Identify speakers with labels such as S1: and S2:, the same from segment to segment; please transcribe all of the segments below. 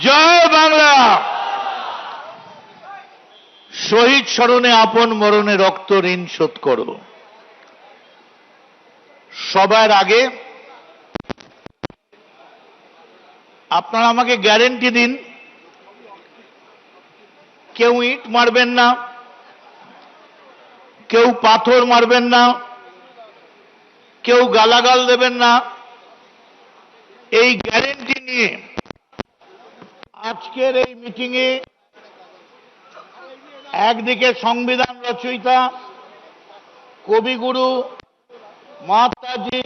S1: জয় বাংলা। শহীদ স্মরণে আপন মরণে রক্ত ঋণ শোধ করো। সবার আগে আপনারা আমাকে গ্যারেন্টি দিন, কেউ ইট মারবেন না, কেউ পাথর মারবেন না, কেউ গালাগাল দেবেন না। এই গ্যারেন্টি নিয়ে আজকের এই মিটিংয়ে একদিকে সংবিধান রচয়িতা কবিগুরু মহাত্মাজি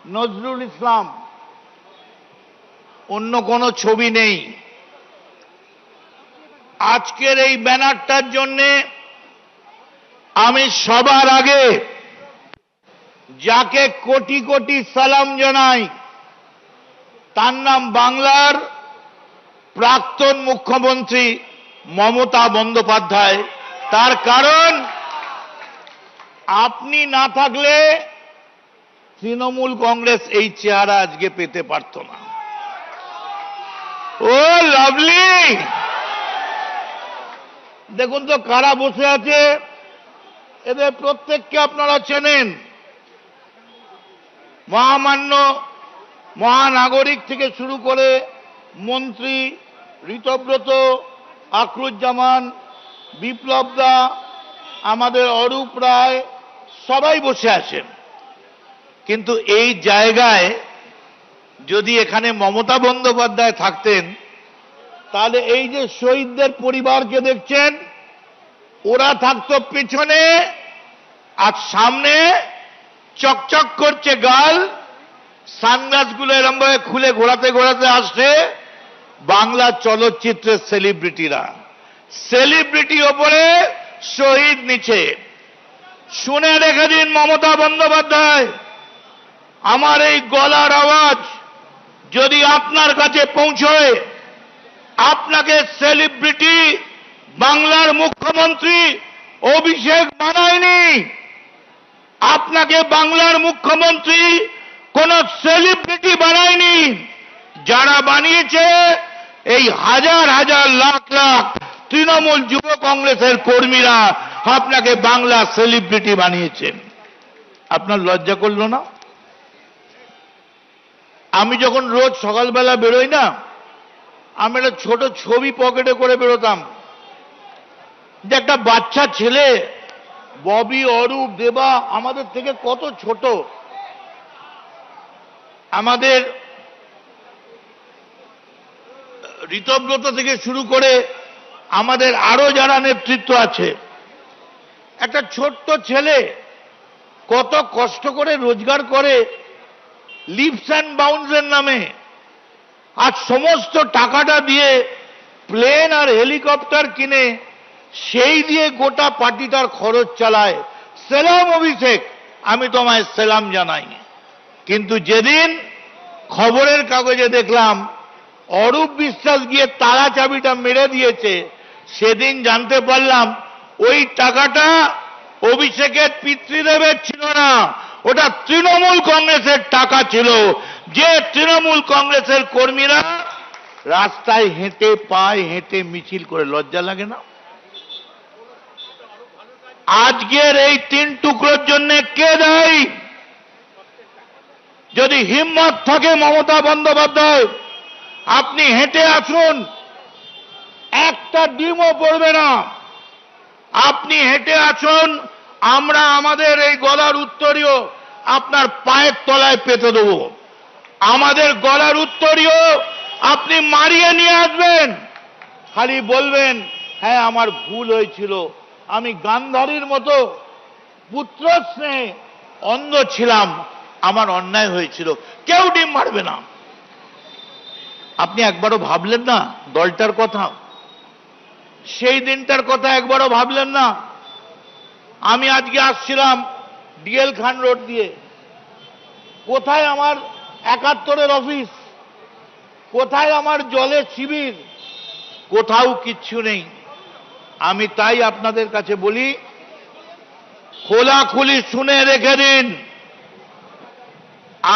S1: নজরুল ইসলাম, অন্য কোনো ছবি নেই। আজকের এই ব্যানারটার জন্যে আমি সবার আগে যাকে কোটি কোটি সালাম জানাই, তার নাম বাংলার প্রাক্তন মুখ্যমন্ত্রী মমতা বন্দ্যোপাধ্যায়। তার কারণ, আপনি না থাকলে তৃণমূল কংগ্রেস এই চেহারা আজকে পেতে পারত না। ও লাভলি, দেখুন তো কারা বসে আছে, এদের প্রত্যেককে আপনারা চেনেন। মহামান্য মহানাগরিক থেকে শুরু করে মন্ত্রী ঋতব্রত, আখরুজ্জামান, বিপ্লব দা, আমাদের অরূপ রায়, সবাই বসে আছেন। কিন্তু এই জায়গায় যদি এখানে মমতা বন্দ্যোপাধ্যায় থাকতেন, তাহলে এই যে শহীদদের পরিবারকে দেখছেন, ওরা থাকতো পেছনে, আর সামনে চকচক করছে গাল, সানগ্লাসগুলো এরম ভাবে খুলে ঘোরাতে ঘোরাতে আসছে বাংলা চলচ্চিত্রের সেলিব্রিটিরা। সেলিব্রিটি ওপরে, শহীদ নিচে। শুনে রেখে দিন মমতা বন্দ্যোপাধ্যায়, আমার এই গলার আওয়াজ যদি আপনার কাছে পৌঁছয়, আপনাকে সেলিব্রিটি বাংলার মুখ্যমন্ত্রী অভিষেক বানায়নি। আপনাকে বাংলার মুখ্যমন্ত্রী কোন সেলিব্রিটি বানায়নি। যারা বানিয়েছে এই হাজার হাজার লাখ লাখ তৃণমূল যুব কংগ্রেসের কর্মীরা আপনাকে বাংলা সেলিব্রিটি বানিয়েছেন। আপনার লজ্জা করলো না? আমি যখন রোজ সকালবেলা বেরোই না, আমি একটা ছোট ছবি পকেটে করে বেরোতাম, যে একটা বাচ্চা ছেলে, ববি, অরূপ, দেবা আমাদের থেকে কত ছোট, আমাদের ঋতব্রত থেকে শুরু করে আমাদের আরো যারা নেতৃত্ব আছে, একটা ছোট্ট ছেলে কত কষ্ট করে রোজগার করে লিপস অ্যান্ড বাউন্সের নামে, আর সমস্ত টাকাটা দিয়ে প্লেন আর হেলিকপ্টার কিনে সেই দিয়ে গোটা পার্টিটার খরচ চালায়। সেলাম অভিষেক, আমি তোমায় সেলাম জানাই। কিন্তু যেদিন খবরের কাগজে দেখলাম অরূপ বিশ্বাস গিয়ে তালা চাবিটা মেরে দিয়েছে, সেদিন জানতে পারলাম ওই টাকাটা অভিষেকের পিতৃদেবের ছিল না, ওটা তৃণমূল কংগ্রেসের টাকা ছিল। যে তৃণমূল কংগ্রেসের কর্মীরা রাস্তায় হেঁটে, পায়ে হেঁটে মিছিল করে, লজ্জা লাগে না? আজকের এই 3 টুকরোর জন্য কে দায়ী? যদি হিম্মত থাকে মমতা বন্দ্যোপাধ্যায়, আপনি হেঁটে আসুন, একটা ডিমও পড়বে না। আপনি হেঁটে আসুন, আমরা আমাদের এই গলার উত্তরীয় আপনার পায়ের তলায় পেতে দেব। আমাদের গলার উত্তরীয় আপনি মারিয়ে নিয়ে আসবেন, খালি বলবেন হ্যাঁ আমার ভুল হয়েছিল, আমি গান্ধারীর মতো পুত্র স্নেহে অন্ধ ছিলাম, আমার অন্যায় হয়েছিল। কেউ ডিম মারবে না। আপনি একবারও ভাবলেন না দলটার কথা? সেই দিনটার কথা একবারও ভাবলেন না? আমি আজকে আসছিলাম ডিএল খান রোড দিয়ে, কোথায় আমার 71-এর অফিস, কোথায় আমার জলের শিবির? কোথাও কিচ্ছু নেই। আমি তাই আপনাদের কাছে বলি, খোলাখুলি শুনে রেখে দিন,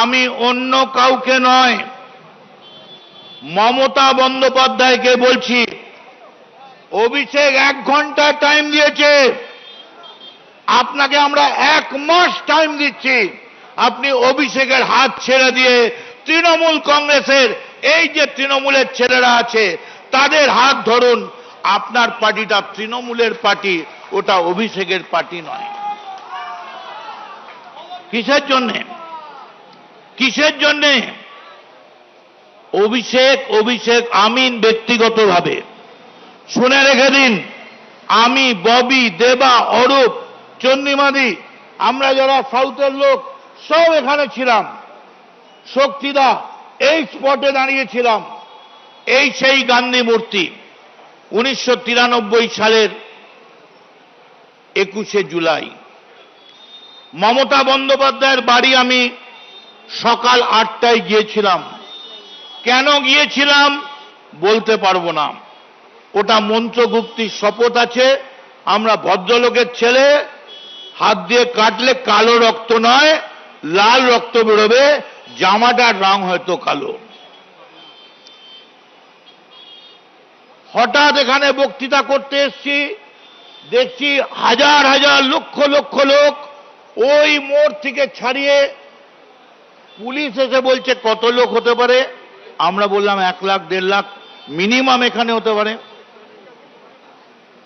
S1: আমি অন্য কাউকে নয়, মমতা বন্দ্যোপাধ্যায়কে বলছি, অভিষেক 1 ঘন্টা টাইম দিয়েছে, আপনাকে আমরা 1 মাস টাইম দিচ্ছি। আপনি অভিষেকের হাত ছেড়ে দিয়ে তৃণমূল কংগ্রেসের এই যে তৃণমূলের ছেলেরা আছে তাদের হাত ধরুন। আপনার পার্টিটা তৃণমূলের পার্টি, ওটা অভিষেকের পার্টি নয়। কিসের জন্যে? কিসের জন্যে? অভিষেক আমি ব্যক্তিগতভাবে, শুনে রেখে দিন, আমি, ববি, দেবা, অরূপ, চন্দ্রিমাদি, আমরা যারা সাউথের লোক সব এখানে ছিলাম। শক্তিদা এই স্পটে দাঁড়িয়েছিলাম। এই সেই গান্ধী মূর্তি 1993 সালের 21শে জুলাই। মমতা বন্দ্যোপাধ্যায়ের বাড়ি আমি সকাল 8টায় গিয়েছিলাম। কেন গিয়েছিলাম বলতে পারবো না, ওটা মন্ত্রগুপ্তির শপথ আছে। আমরা ভদ্রলোকের ছেলে, হাত দিয়ে কাটলে কালো রক্ত নয় লাল রক্ত বেরোবে, জামাটার রং হয়তো কালো। হঠাৎ এখানে বক্তৃতা করতে এসছি, দেখছি হাজার হাজার লক্ষ লক্ষ লোক। ওই মোড় থেকে ছাড়িয়ে পুলিশ এসে বলছে কত লোক হতে পারে? আমরা বললাম 1 লাখ 1.5 লাখ মিনিমাম এখানে হতে পারে।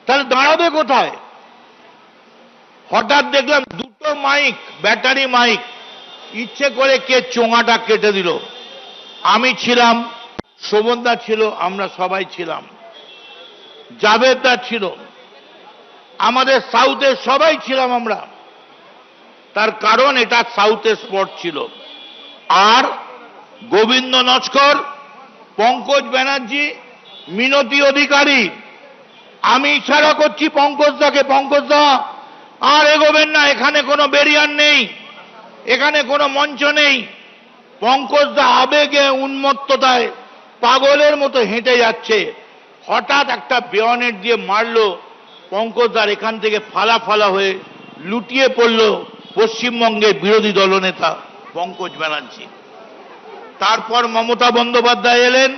S1: তাহলে দাঁড়াবে কোথায়? হঠাৎ দেখলাম 2টো মাইক, ব্যাটারি মাইক, ইচ্ছে করে কে চোঙাটা কেটে দিল। আমি ছিলাম, শোভনদা ছিল, আমরা সবাই ছিলাম, জাভেদদা ছিল, আমাদের সাউথের সবাই ছিলাম আমরা। তার কারণ এটা সাউথের স্পট ছিল। আর গোবিন্দ নস্কর, পঙ্কজ ব্যানার্জি, মিনতি অধিকারী, আমি ইশারা করছি পঙ্কজদাকে, পঙ্কজদা আর এগোবেন না, এখানে কোনো ব্যারিয়ার নেই, এখানে কোনো মঞ্চ নেই। পঙ্কজদা আবেগে উন্মত্ততায় পাগলের মতো হেঁটে যাচ্ছে। হঠাৎ একটা বেয়নেট দিয়ে মারলো। পঙ্কজদার এখান থেকে ফালা ফালা হয়ে লুটিয়ে পড়ল পশ্চিমবঙ্গের বিরোধী দলনেতা পঙ্কজ ব্যানার্জি। তারপর মমতা বন্দ্যোপাধ্যায় এলেন,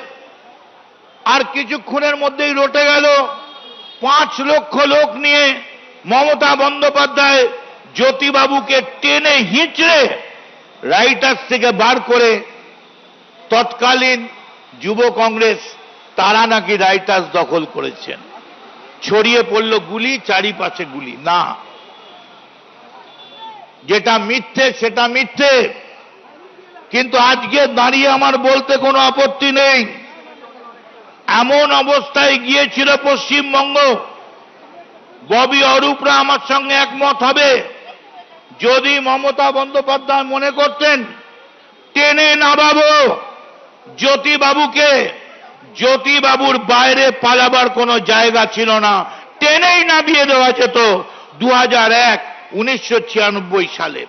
S1: আর কিছুক্ষণের মধ্যেই রটে গেল। 5 লক্ষ লোক নিয়ে মমতা বন্দ্যোপাধ্যায় জ্যোতিবাবুকে টেনে হিঁচড়ে রাইটার্স থেকে বার করে, তৎকালীন যুব কংগ্রেস তারা নাকি রাইটার্স দখল করেছেন। ছড়িয়ে পড়ল গুলি, চারিপাশে গুলি। না, যেটা মিথ্যে সেটা মিথ্যে। কিন্তু আজকে দাঁড়িয়ে আমার বলতে কোনো আপত্তি নেই, এমন অবস্থায় গিয়েছিল পশ্চিমবঙ্গ। ববি, অরূপরা আমার সঙ্গে একমত হবে, যদি মমতা বন্দ্যোপাধ্যায় মনে করতেন টেনে নামাবো জ্যোতিবাবুকে, জ্যোতিবাবুর বাইরে পালাবার কোনো জায়গা ছিল না, টেনেই নামিয়ে দেওয়া যেত 2001 1996 সালে।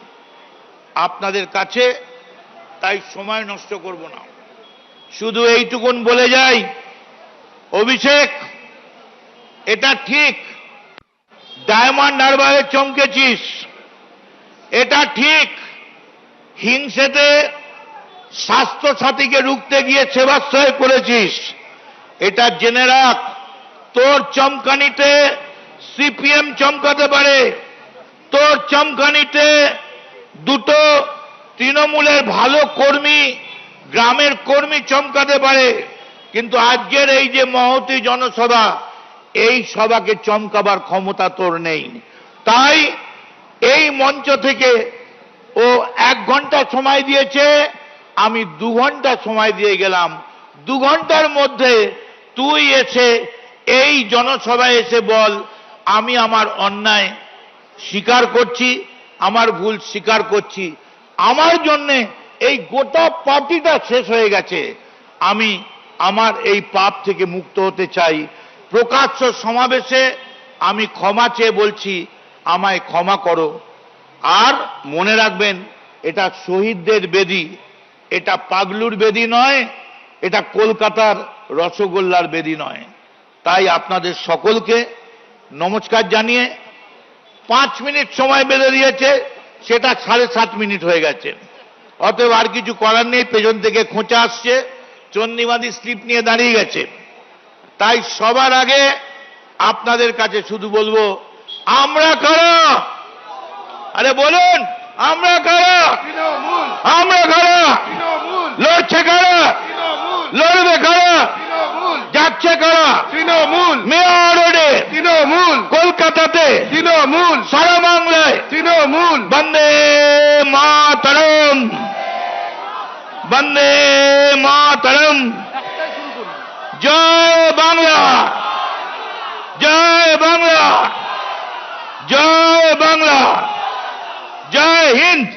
S1: আপনাদের কাছে তাই সময় নষ্ট করব না, শুধু এইটুকুন বলে যাই, অভিষেক এটা ঠিক ডায়মন্ড হারবারে চমকেছিস, এটা ঠিক হিংসেতে স্বাস্থ্য সাথীকে রুখতে গিয়ে সেবাশ্রয় করেছিস, এটা জেনে রাখ তোর চমকানিতে সিপিএম চমকাতে পারে, তোর চমকানিতে 2টো তৃণমূলের ভালো কর্মী, গ্রামের কর্মী চমকাতে পারে, কিন্তু আজকের এই যে মহতী জনসভা, এই সভাকে চমকাবার ক্ষমতা তোর নেই। তাই এই মঞ্চ থেকে ও 1 ঘন্টা সময় দিয়েছে, আমি 2 ঘন্টা সময় দিয়ে গেলাম। 2 ঘন্টার মধ্যে তুই এসে এই জনসভায় এসে বল আমি আমার অন্যায় স্বীকার করছি, আমার ভুল স্বীকার করছি, আমার জন্য এই গোটা পার্টিটা শেষ হয়ে গেছে, আমি আমার এই পাপ থেকে মুক্ত হতে চাই। প্রকাশ্য সমাবেশে আমি ক্ষমা চেয়ে বলছি আমায় ক্ষমা করো। আর মনে রাখবেন এটা শহীদদের বেদি, এটা পাগলুর বেদি নয়, এটা কলকাতার রসগোল্লার বেদি নয়। তাই আপনাদের সকলকে নমস্কার জানিয়ে 5 মিনিট সময় বেঁধে দিয়েছে, সেটা 7.5 মিনিট হয়ে গেছে। অতএব আর কিছু করার নেই, পেছন থেকে খোঁচা আসছে, চন্ডীবাদী স্লিপ নিয়ে দাঁড়িয়ে গেছে। তাই সবার আগে আপনাদের কাছে শুধু বলবো, আমরা কারা? আরে বলুন, আমরা কারা? আমরা কারা? লড়ছে কারা? লড়বে কারা? যাচ্ছে কারা?
S2: তৃণমূল,
S1: মেয়র রোডে,
S2: তৃণমূল,
S1: কলকাতাতে,
S2: তৃণমূল,
S1: সারা বাংলায়
S2: তৃণমূল।
S1: বন্দে মাতরম, বন্দে মাতরম। জয় বাংলা, জয় বাংলা, জয় বাংলা, জয় হিন্দ।